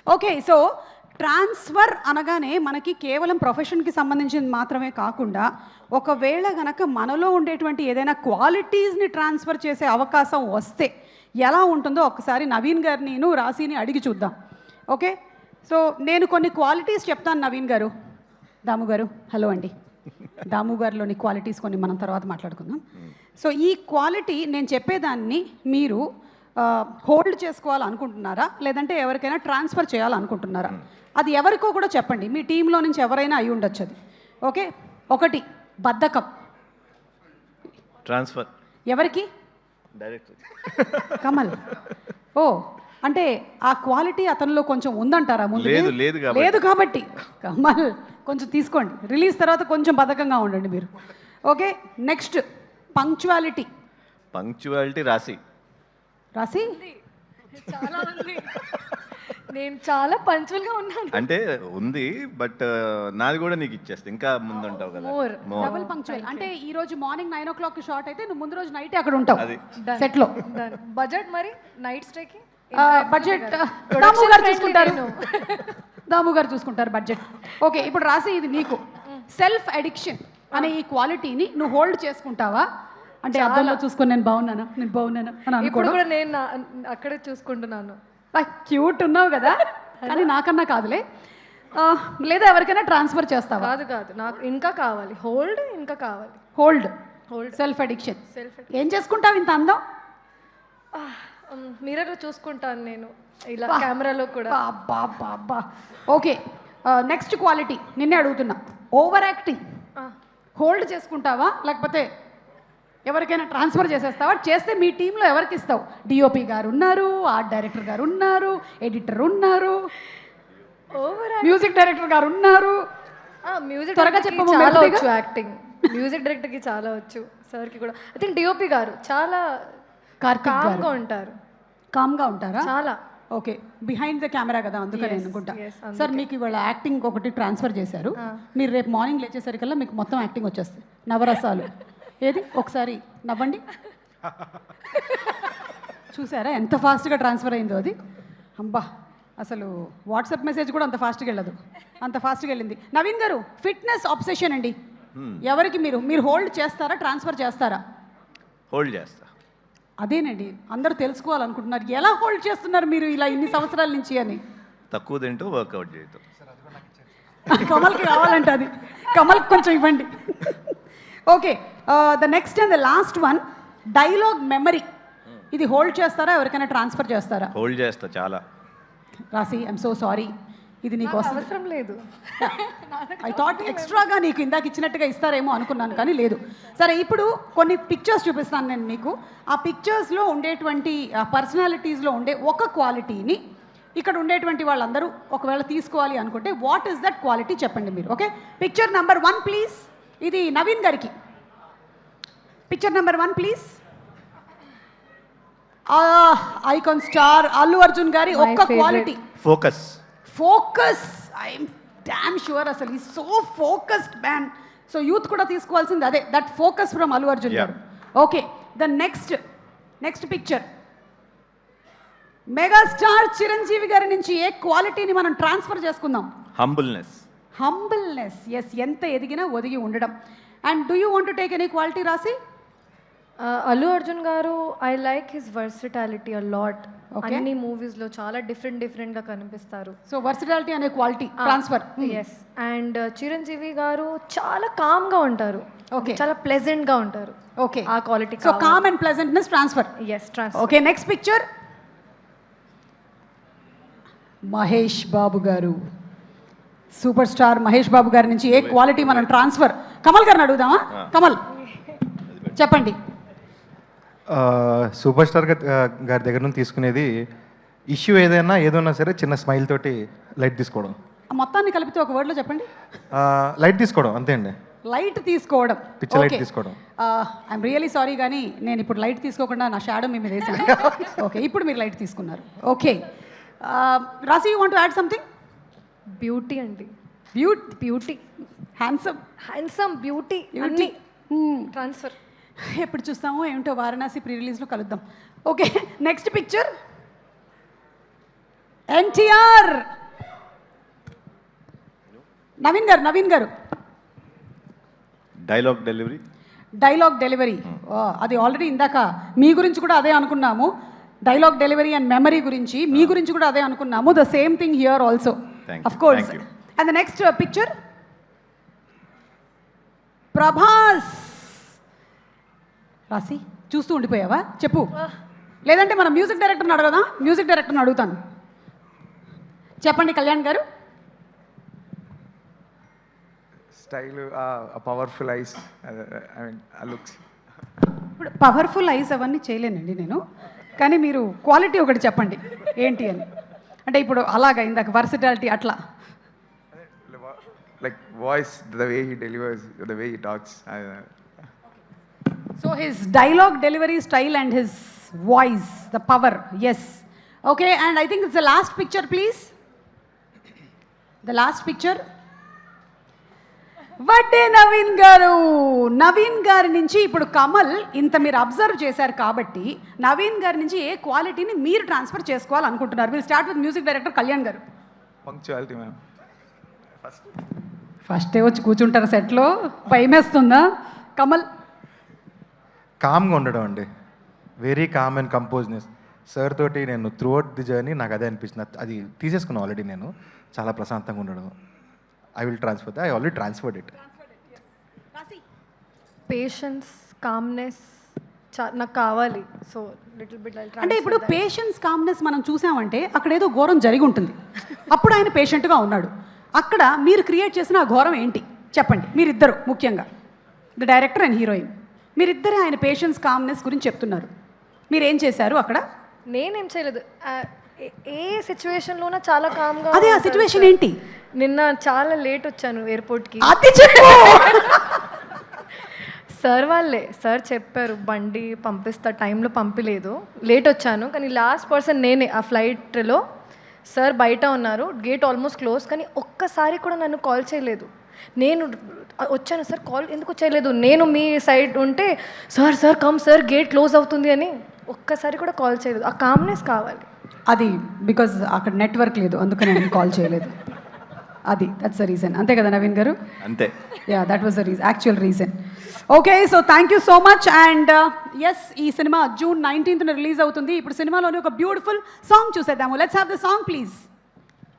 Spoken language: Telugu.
ఓకే, సో ట్రాన్స్ఫర్ అనగానే మనకి కేవలం ప్రొఫెషన్కి సంబంధించింది మాత్రమే కాకుండా ఒకవేళ గనక మనలో ఉండేటువంటి ఏదైనా క్వాలిటీస్ని ట్రాన్స్ఫర్ చేసే అవకాశం వస్తే ఎలా ఉంటుందో ఒకసారి నవీన్ గారిని రాశిని అడిగి చూద్దాం. ఓకే, సో నేను కొన్ని క్వాలిటీస్ చెప్తాను నవీన్ గారు. దాము గారు హలో అండి. దాము గారిలోని క్వాలిటీస్ కొన్ని మనం తర్వాత మాట్లాడుకుందాం. సో ఈ క్వాలిటీ నేను చెప్పేదాన్ని మీరు హోల్డ్ చేసుకోవాలనుకుంటున్నారా లేదంటే ఎవరికైనా ట్రాన్స్ఫర్ చేయాలనుకుంటున్నారా? అది ఎవరికో కూడా చెప్పండి, మీ టీంలో నుంచి ఎవరైనా అయి ఉండొచ్చు అది. ఓకే, ఒకటి బద్ధకం. ట్రాన్స్ఫర్ ఎవరికి? డైరెక్ట్ కమల్. ఓ, అంటే ఆ క్వాలిటీ అతనిలో కొంచెం ఉందంటారా? ముందు లేదు కాబట్టి కమల్ కొంచెం తీసుకోండి, రిలీజ్ తర్వాత కొంచెం బద్ధకంగా ఉండండి మీరు. Okay, next punctuality. పంక్చువాలిటీ రాశి చాలా ఉంది. నేను చాలా పంచువల్గా ఉన్నాను. అంటే ఉంది, బట్ నాది కూడా నీకు ఇచ్చేస్తా, ఇంకా ముందు ఉంటావు కదా. డబుల్ పంక్చువల్ అంటే ఈ రోజు మార్నింగ్ 9 o'clock షార్ట్ అయితే నువ్వు ముందు రోజు నైట్ అక్కడ ఉంటావు సెట్ లో. బడ్జెట్ మరి నైట్ స్టేకి బడ్జెట్ దాము గారు చూసుకుంటారు. దాము గారు చూసుకుంటారు బడ్జెట్. ఓకే, ఇప్పుడు రాసి ఇది నీకు సెల్ఫ్ అడిక్షన్ అనే ఈ క్వాలిటీని నువ్వు హోల్డ్ చేసుకుంటావా? అంటే అద్దంలో చూసుకొని నేను బాగున్నాను అని ఇప్పుడు కూడా నేను అక్కడే చూసుకుంటున్నాను. క్యూట్ ఉన్నావు కదా, కానీ నాకన్నా కాదులే. లేదా ఎవరికైనా ట్రాన్స్ఫర్ చేస్తావా? కాదు, నాకు ఇంకా కావాలి హోల్డ్, ఇంకా కావాలి హోల్డ్ సెల్ఫ్ అడిక్షన్. ఏం చేసుకుంటావు ఇంత అందం? మిర్రర్లో చూసుకుంటాను నేను, ఇలా కెమెరాలో కూడా. అబ్బా. ఓకే, నెక్స్ట్ క్వాలిటీ నిన్నే అడుగుతున్నా, ఓవర్ యాక్టింగ్. హోల్డ్ చేసుకుంటావా లేకపోతే ఎవరికైనా ట్రాన్స్ఫర్ చేసేస్తావా? చేస్తే మీ టీంలో ఎవరికి ఇస్తావు? డిఓపి గారు ఉన్నారు, ఆర్ట్ డైరెక్టర్ గారు ఉన్నారు, ఎడిటర్ ఉన్నారు, మ్యూజిక్ డైరెక్టర్ గారు ఉన్నారు. మ్యూజిక్ త్వరగా చెప్పము. చాలా వచ్చు యాక్టింగ్, మ్యూజిక్ డైరెక్టర్కి చాలా వచ్చు, సార్కి కూడా. ఐ థింక్ డిఓపి గారు చాలా కామ్గా ఉంటారు. కామ్గా ఉంటారా? చాలా. ఓకే, బిహైండ్ ద కెమెరా కదా, అందుకని అనుకుంటా. సార్ మీకు ఇవాళ యాక్టింగ్ ఒకటి ట్రాన్స్ఫర్ చేశారు, మీరు రేపు మార్నింగ్ లేచేసరికల్లా మీకు మొత్తం యాక్టింగ్ వచ్చేస్తాయి, నవరసాలు. ఏది ఒకసారి నవ్వండి. చూసారా ఎంత ఫాస్ట్గా ట్రాన్స్ఫర్ అయిందో అది? అబ్బా, అసలు వాట్సాప్ మెసేజ్ కూడా అంత ఫాస్ట్గా వెళ్ళదు, అంత ఫాస్ట్గా వెళ్ళింది. నవీన్ గారు ఫిట్నెస్ ఆబ్సెషన్ అండి. ఎవరికి మీరు హోల్డ్ చేస్తారా ట్రాన్స్ఫర్ చేస్తారా? హోల్డ్ చేస్తా. అదేనండి అందరూ తెలుసుకోవాలనుకుంటున్నారు, ఎలా హోల్డ్ చేస్తున్నారు మీరు ఇలా ఇన్ని సంవత్సరాల నుంచి అని. తక్కువ తింటూ వర్కౌట్ చేయటం. కమల్కి కావాలంట అది, కమల్కి కొంచెం ఇవ్వండి. Okay, the next and the last one dialogue memory. ఇది హోల్డ్ చేస్తారా ఎవరికైనా ట్రాన్స్ఫర్ చేస్తారా? హోల్డ్ చేస్తా చాలా. రాసి ఐఎమ్ సో సారీ, ఇది నీకు అవసరం లేదు. ఐ థాట్ ఎక్స్ట్రాగా నీకు ఇందాక ఇచ్చినట్టుగా ఇస్తారేమో అనుకున్నాను, కానీ లేదు. సరే, ఇప్పుడు కొన్ని పిక్చర్స్ చూపిస్తాను నేను మీకు. ఆ పిక్చర్స్లో ఉండేటువంటి పర్సనాలిటీస్లో ఉండే ఒక క్వాలిటీని ఇక్కడ ఉండేటువంటి వాళ్ళందరూ ఒకవేళ తీసుకోవాలి అనుకుంటే వాట్ ఈస్ దట్ క్వాలిటీ చెప్పండి మీరు. Okay, picture number 1 please. ఇది నవీన్ గారికి. Picture number 1 please. Icon star Allu Arjun గారి ఒక్క quality focus. I'm damn sure అసలు ఈ so focused man. So youth కూడా తీసుకోవాల్సింది అదే, that focus from Allu Arjun గారు. Okay, the next picture megastar Chiranjeevi గారి నుంచి ఏ క్వాలిటీని మనం ట్రాన్స్ఫర్ చేసుకుందాం? హంబుల్నెస్. ఎస్, ఎంత ఎదిగినా ఒదిగి ఉండడం. And do you want to take any quality రాసి? అల్లు అర్జున్ గారు, I like his versatility a lot. అన్ని మూవీస్లో చాలా డిఫరెంట్గా కనిపిస్తారు. సో వర్సిటాలిటీ అనే quality transfer. Yes. And Chiranjeevi గారు చాలా కామ్గా ఉంటారు. ఓకే, చాలా ప్లెజెంట్గా ఉంటారు. ఓకే, ఆ quality. So calm and pleasantness transfer. Yes, transfer. Okay, next picture Mahesh Babu గారు. సూపర్ స్టార్ మహేష్ బాబు గారి నుంచి ఏ క్వాలిటీ మనం ట్రాన్స్ఫర్? కమల్ గారిని అడుగుదామా? కమల్ చెప్పండి. సూపర్ స్టార్ గారి దగ్గర నుంచి తీసుకునేది ఇష్యూ ఏదైనా సరే చిన్న స్మైల్ తోటి లైట్ తీసుకోవడం. మొత్తాన్ని కలిపితే ఒక వర్డ్లో చెప్పండి. లైట్ తీసుకోవడం, అంతే అండి. లైట్ తీసుకోవడం, లైట్ తీసుకోవడం. ఐఎమ్ రియలీ సారీ, కానీ నేను ఇప్పుడు లైట్ తీసుకోకుండా నా షాడో మీ మీద వేసాను. ఓకే, ఇప్పుడు మీరు లైట్ తీసుకున్నారు. ఓకే, రాసి you want to add something? Beauty అండి. బ్యూటీ, హ్యాండ్సమ్ బ్యూటీ అన్ని ట్రాన్స్ఫర్. ఎప్పుడు చూస్తామో ఏమిటో, వారణాసి ప్రీ రిలీజ్లో కలుద్దాం. Okay, next picture NTR. Naveen గారు డైలాగ్ డెలివరీ. Dialogue delivery. అది ఆల్రెడీ ఇందాక మీ గురించి కూడా అదే అనుకున్నాము. డైలాగ్ డెలివరీ అండ్ మెమరీ గురించి మీ గురించి కూడా అదే అనుకున్నాము. The same thing here also of course. And the next picture Prabhas. రాసి చూస్తూ ఉండిపోయావా? చెప్పు, లేదంటే మన మ్యూజిక్ డైరెక్టర్ని అడగదా? మ్యూజిక్ డైరెక్టర్ని అడుగుతాను. చెప్పండి కళ్యాణ్ గారు. Style, powerful eyes, I mean, looks. ఇప్పుడు పవర్ఫుల్ ఐస్ అవన్నీ చేయలేనండి నేను, కానీ మీరు క్వాలిటీ ఒకటి చెప్పండి ఏంటి అని. అంటే ఇప్పుడు అలాగా ఇందాక వర్సిటాలిటీ అట్లా. Like voice, the way he delivers, the way he talks. So his dialogue delivery style and his voice, the power, yes. Okay, and I think it's the last picture, please. The last picture. Vadde Naveen గారు. నవీన్ గారి నుంచి ఇప్పుడు కమల్ ఇంత మీరు అబ్జర్వ్ చేశారు కాబట్టి నవీన్ గారి నుంచి ఏ క్వాలిటీని మీరు ట్రాన్స్ఫర్ చేసుకోవాలనుకుంటున్నారు? Will start with music director Kalyan గారు. Punctuality, ma'am. ఫస్టే వచ్చి కూర్చుంటారు సెట్లో, భయమేస్తుందా? కమల్. కామ్గా ఉండడం అండి, వెరీ కామ్ అండ్ కంపోజ్నెస్. సార్ తోటి నేను త్రూ అవుట్ ది జర్నీ నాకు అదే అనిపించింది. అది తీసేసుకున్నాను ఆల్రెడీ నేను. చాలా ప్రశాంతంగా ఉండడం. I will transfer that. I already transferred it. Patience, calmness నాకు కావాలి. సో లిటిల్ బిట్ అంటే ఇప్పుడు పేషెన్స్ కామ్నెస్ మనం చూసామంటే అక్కడ ఏదో ఘోరం జరిగి ఉంటుంది, అప్పుడు ఆయన పేషెంట్గా ఉన్నాడు. అక్కడ మీరు క్రియేట్ చేసిన ఆ ఘోరం ఏంటి చెప్పండి. మీరిద్దరు ముఖ్యంగా ద డైరెక్టర్ అండ్ హీరోయిన్ మీరిద్దరే ఆయన పేషెన్స్ కామ్నెస్ గురించి చెప్తున్నారు. మీరేం చేశారు అక్కడ? నేనేం చేయలేదు. ఏ సిచ్యువేషన్లోనా చాలా కామ్గా. అదే ఆ సిచ్యువేషన్ ఏంటి? నిన్న చాలా లేట్ వచ్చాను ఎయిర్పోర్ట్కి. అది చెప్పు. సార్ వాళ్ళే సార్ చెప్పారు బండి పంపిస్తా, టైంలో పంపలేదు, లేట్ వచ్చాను. కానీ లాస్ట్ పర్సన్ నేనే ఆ ఫ్లైట్లో. సార్ బయట ఉన్నారు, గేట్ ఆల్మోస్ట్ క్లోజ్, కానీ ఒక్కసారి కూడా నన్ను కాల్ చేయలేదు. నేను వచ్చాను సార్, కాల్ ఎందుకు చేయలేదు? నేను మీ సైడ్ ఉంటే sir come sir gate close అవుతుంది అని ఒక్కసారి కూడా కాల్ చేయలేదు. ఆ కామ్నెస్ కావాలి. అది బికాజ్ అక్కడ నెట్వర్క్ లేదు, అందుకని నేను కాల్ చేయలేదు. అది దట్స్ ద రీజన్. అంతే కదా నవీన్ గారు? అంతే. Yeah, that was the actual reason. Okay, so thank you so much. And yes, ఈ సినిమా June 19th రిలీజ్ అవుతుంది. ఇప్పుడు సినిమాలోని ఒక బ్యూటిఫుల్ సాంగ్ చూసేద్దాము. Let's have the song please.